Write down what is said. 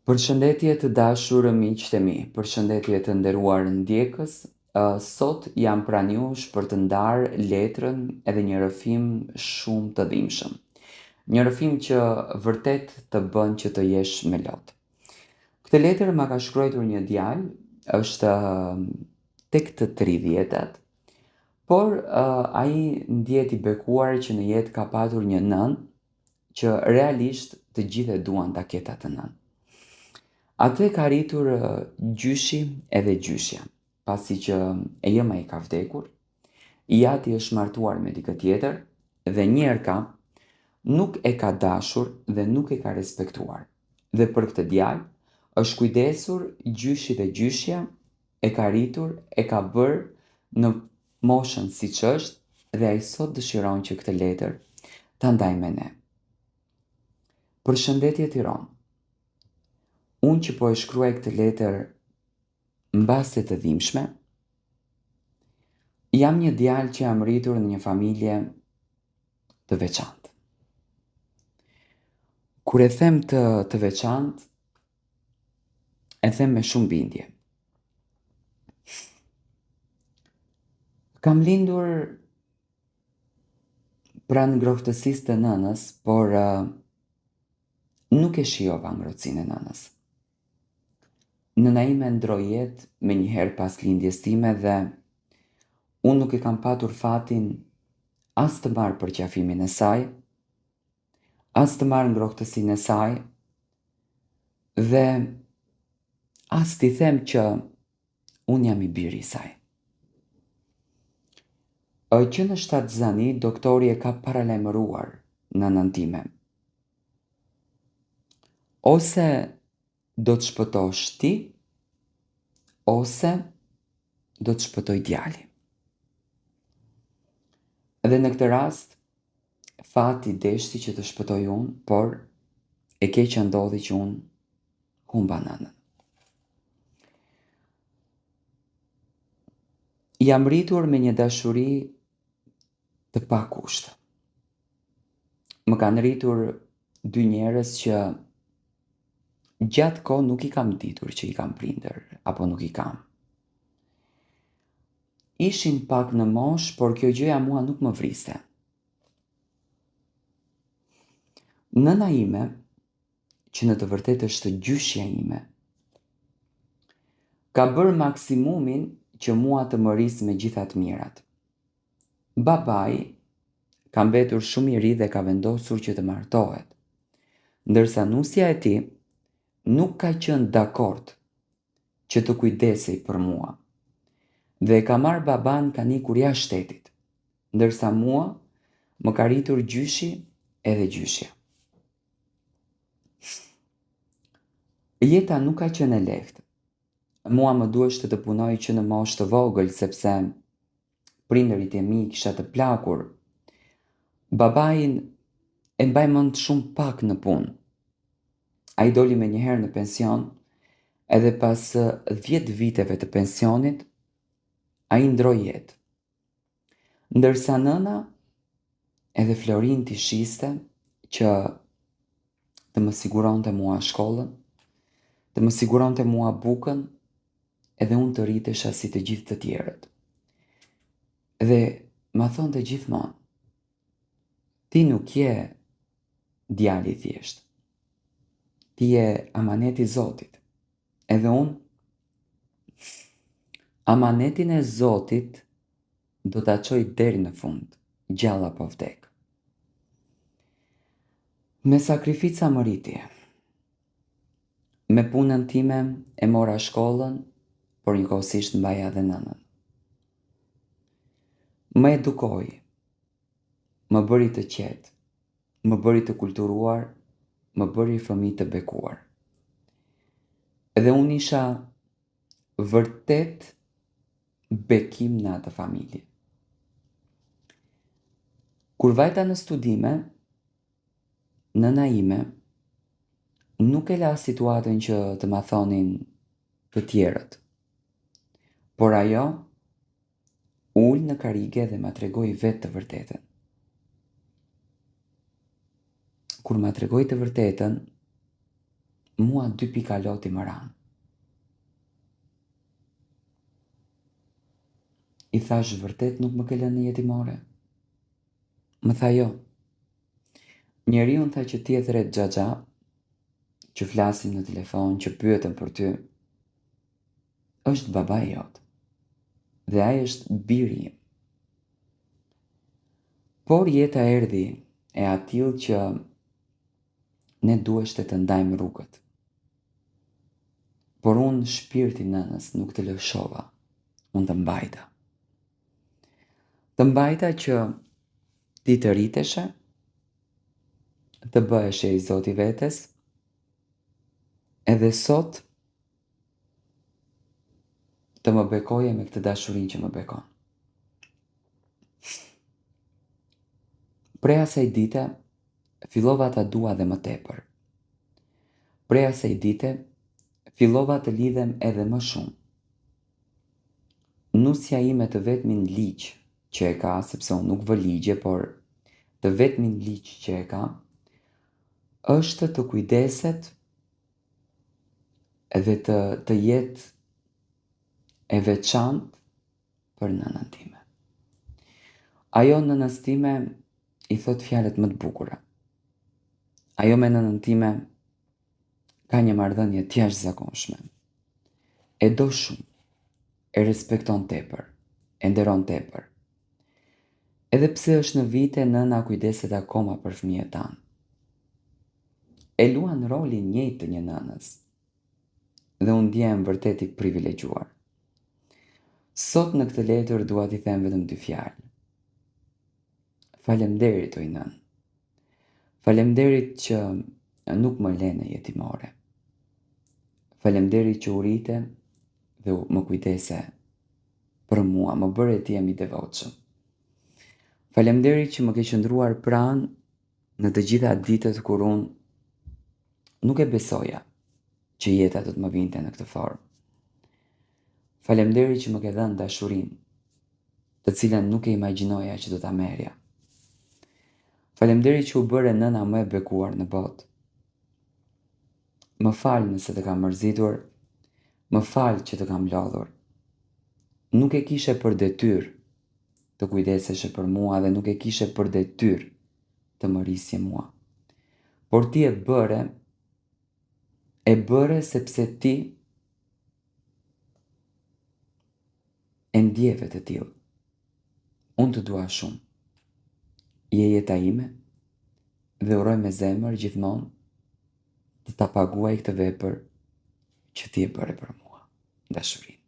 Përshëndetje të dashur miq të mi, përshëndetje të nderuar ndjekës. Sot jam pranë jush për të ndarë letrën edhe një rrëfim shumë të dhimbshëm. Një rrëfim që vërtet të bën që të jesh me lot. Këtë letër ma ka shkruar një djalë, është tek të 30-tat, por ai ndjehet i bekuar që në jetë ka patur një nënë që realisht të gjithë e duan ta ketë atë nënë. Atë ka rritur gjyshi edhe gjyshja, pasi që e jema i ka vdekur, i jati është martuar me dikë tjetër dhe njerëka nuk e ka dashur dhe nuk e ka respektuar. Dhe për këtë djalë është kujdesur gjyshi dhe gjyshja, e ka rritur, e ka bërë në moshën siç është dhe ai sot dëshiron që këtë letër ta ndaj me ne. Përshëndetje Tiranë. Unë që po e shkruaj këtë letër mbase të dhimbshme, jam një djalë që jam rritur në një familje të veçantë. Kur e them të veçantë, e them me shumë bindje. Kam lindur pranë ngrohtësisë të nënës, por nuk e shijova ngrohtësinë e nënës. Nëna ime ndroi jetë me njëherë pas lindjes time dhe unë nuk e kam patur fatin as të marr përqafimin e saj, as të marr ngrohtësinë e saj dhe as t'i them që unë jam i biri i saj. Që në 7 zani, doktori e ka paralajmëruar nënën time. Ose do të shpëtosh ti, ose do të shpëtoj djali. Dhe në këtë rast, fati deshti që të shpëtoj unë, por e keqja ndodhi që unë humba nënën. Jam rritur me një dashuri të pakushtë. Më kanë rritur 2 njerëz që gjatë kohë nuk i kam ditur që i kam prindër, apo nuk i kam. Ishin pak në moshë, por kjo gjëja mua nuk më vriste. Nëna ime, që në të vërtetë është gjyshja ime, ka bërë maksimumin që mua të më rrisë me gjitha të mirat. Babai ka mbetur shumë i ri dhe ka vendosur që të martohet, ndërsa nusja e tij nuk ka qenë dakord që të kujdesej për mua dhe e ka marrë baban ka ikur jashtë shtetit, ndërsa mua më ka rritur gjyshi edhe gjyshja. Jeta nuk ka qenë e lehtë. Mua më duheshte të punoj që në moshë të vogël sepse prindërit e mi kisha të plakur. Babain e mbaj mend shumë pak në punë. Ai doli me njëherë në pension edhe pas 10 viteve të pensionit, ai ndroi jetë. Ndërsa nëna edhe Florin t'i shiste që të më siguronte mua shkollën, të më siguronte mua bukën edhe unë të rritesha si të gjithë të tjerët. Dhe ma thonte gjithmonë, ti nuk je djali thjesht, ti je amaneti i Zotit. Edhe unë, amanetin e Zotit do ta çoj deri në fund, gjalla po vdek. Me sakrifica më rriti. Me punën time e mora shkollën, por njëkohësisht mbaja dhe nënën. Më edukoi, më bëri të qetë, më bëri të kulturuar, më bëri fëmijë të bekuar. Edhe unë isha vërtet bekim në atë familje. Kur vajta në studime, nëna ime nuk e la situatën që të ma thonin të tjerët, por ajo ul në karige dhe ma tregoi vetë të vërtetën. Kur ma tregoi të vërtetën, Mua 2 pikaloti më ranë. I thash vërtet nuk më ke lënë jetimore? Më tha jo. Njeriu tha që ti e thret xhaxha, që flasim në telefon, që pyeten për ty, është babai jot. Dhe ai është biri im. Por jeta erdhi e atill që ne duheshte të ndajmë rrugët. Por unë shpirtin nënës nuk të lëshova, unë të mbajta. Të mbajta që ti të rriteshe, të bëheshe i zoti vetes, edhe sot të më bekoje me këtë dashurin që më bekon. Prej asaj dite, fillova ta dua dhe më tepër. Prej asaj dite, fillova të lidhem edhe më shumë. Nusja ime të vetmin ligj që e ka, sepse unë nuk vë ligje, por të vetmin ligj që e ka, është të kujdeset edhe të jetë e veçantë për nënën time. Ajo nënës time i thot fjalët më të bukura. Ajo me nënën time ka një marrëdhënie të jashtëzakonshme. E do shumë, e respekton tepër, e nderon tepër. Edhe pse është në vite, nëna kujdeset akoma për fëmijët tanë. E luan rolin njëjtë të një nënës. Dhe unë ndjehem vërtet i privilegjuar. Sot në këtë letër dua t'i them vetëm 2 fjalë. Faleminderit oj nën. Faleminderit që nuk më lënë jetimore. Faleminderit që u rite dhe më kujdese për mua, më bëre të jem i devotshëm. Faleminderit që më ke qëndruar pranë në të gjitha ditët kur unë nuk e besoja që jeta do të më vinte në këtë formë. Faleminderit që më ke dhënë dashurinë, të cilën nuk e imagjinoja që do ta merrja. Faleminderit që u bëre nëna më e bekuar në botë. Më fal nëse të kam mërzitur, më fal që të kam lodhur. Nuk e kishe për detyrë të kujdeseshe për mua dhe nuk e kishe për detyrë të më rrisje mua. Por ti e bëre sepse ti e ndjeve të tillë. Unë të dua shumë. Je jeta ime dhe uroj me zemër gjithmonë të ta paguaj këtë vepër që ti e bëre për mua, dashurinë.